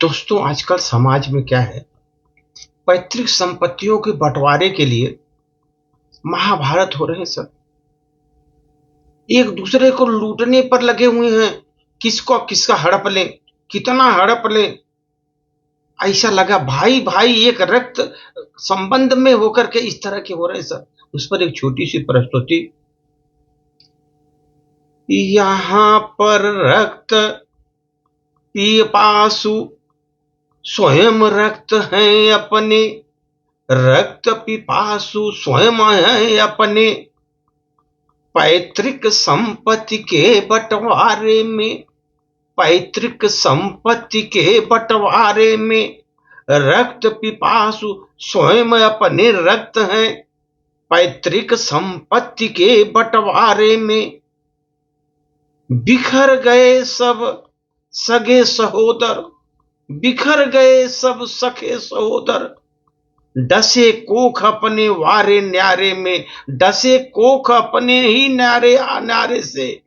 दोस्तों, आजकल समाज में क्या है, पैतृक संपत्तियों के बंटवारे के लिए महाभारत हो रहे हैं। सब एक दूसरे को लूटने पर लगे हुए हैं। किसको किसका हड़प लें, कितना हड़प लें। ऐसा लगा भाई भाई एक रक्त संबंध में होकर के इस तरह के हो रहे हैं सब। उस पर एक छोटी सी प्रस्तुति। यहाँ पर रक्त पिपासु स्वयं रक्त हैं अपने, रक्त पिपासु स्वयं हैं अपने, पैतृक संपत्ति के बंटवारे में, पैतृक संपत्ति के बंटवारे में, रक्त पिपासु स्वयं अपने रक्त हैं, पैतृक संपत्ति के बंटवारे में। बिखर गए सब सगे सहोदर, बिखर गए सब सखे सहोदर, डसे कोख अपने वारे न्यारे में, डसे कोख अपने ही न्यारे न्यारे से,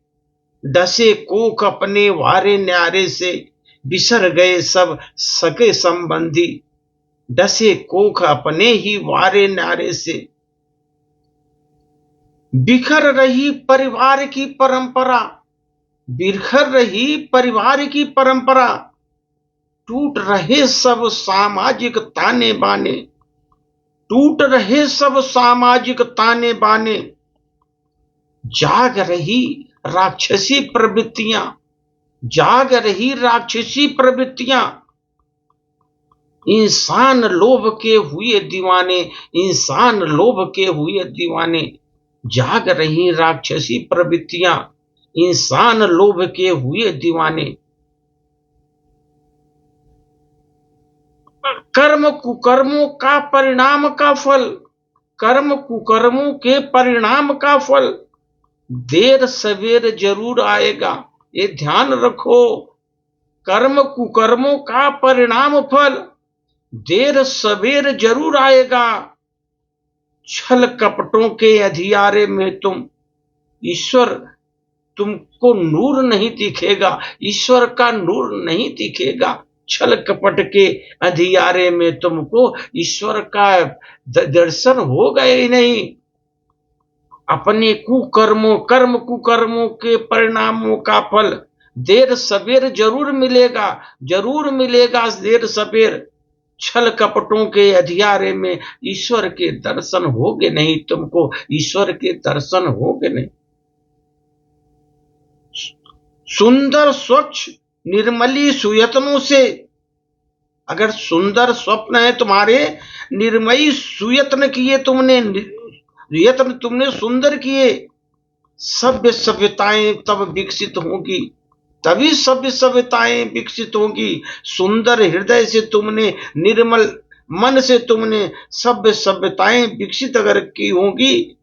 डसे कोख अपने वारे न्यारे से, बिसर गए सब सगे संबंधी, डसे कोख अपने ही वारे न्यारे से। बिखर रही परिवार की परंपरा, बिखर रही परिवार की परंपरा, टूट रहे सब सामाजिक ताने बाने, टूट रहे सब सामाजिक ताने बाने, जाग रही राक्षसी प्रवृत्तियां, जाग रही राक्षसी प्रवृत्तियां। इंसान लोभ के हुए दीवाने, इंसान लोभ के हुए दीवाने, जाग रही राक्षसी प्रवृत्तियां, इंसान लोभ के हुए दीवाने। कर्म कुकर्मों का परिणाम का फल, कर्म कुकर्मों के परिणाम का फल देर सवेर जरूर आएगा। ये ध्यान रखो, कर्म कुकर्मों का परिणाम फल देर सवेर जरूर आएगा। छल कपटों के अंधियारे में ईश्वर तुमको नूर नहीं दिखेगा, ईश्वर का नूर नहीं दिखेगा। छल कपट के अंधियारे में तुमको ईश्वर का दर्शन होगा ही नहीं। अपने कुकर्मों, कर्म कुकर्मों के परिणामों का फल देर सवेर जरूर मिलेगा, जरूर मिलेगा देर सवेर। छल कपटों के अंधियारे में ईश्वर के दर्शन होगे नहीं, तुमको ईश्वर के दर्शन होगे नहीं। सुंदर स्वच्छ निर्मली सुयत्नों से, अगर सुंदर स्वप्न है तुम्हारे, निर्मयी सुयत्न किए तुमने, यत्न तुमने सुंदर किए, सभ्य सभ्यताएं तब विकसित होंगी, तभी सभ्य सभ्यताएं विकसित होंगी। सुंदर हृदय से तुमने, निर्मल मन से तुमने सभ्य सभ्यताएं विकसित अगर की होंगी।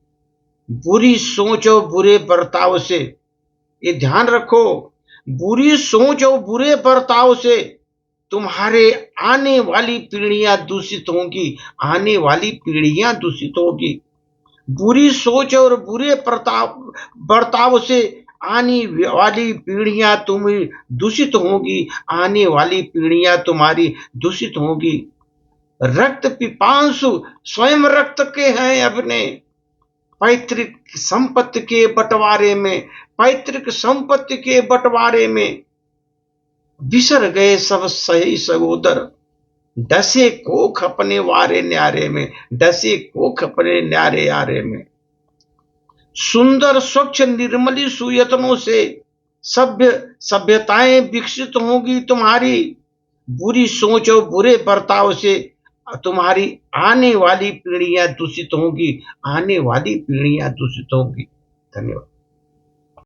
बुरी सोच और बुरे बर्ताव से, ये ध्यान रखो, बुरी सोच और बुरे बर्ताव से तुम्हारे आने वाली पीढ़ियां दूषित होंगी, आने वाली पीढ़ियां दूषित होगी। बुरी सोच और बुरे बर्ताव से आने वाली पीढ़ियां तुम्हें दूषित होंगी, आने वाली पीढ़ियां तुम्हारी दूषित होंगी। रक्त पिपासु स्वयं रक्त के हैं अपने, पैतृक संपत्ति के बंटवारे में, पैतृक संपत्ति के बंटवारे में बिसर गए सब सही सहोदर, डसे कोख अपने वारे न्यारे में, डसे कोख अपने न्यारे यारे में। सुंदर स्वच्छ निर्मली सुयत्नों से सभ्य सभ्यताएं विकसित होंगी तुम्हारी। बुरी सोच और बुरे बर्ताव से तुम्हारी आने वाली पीढ़ियां दूषित होंगी, आने वाली पीढ़ियां दूषित होंगी। धन्यवाद।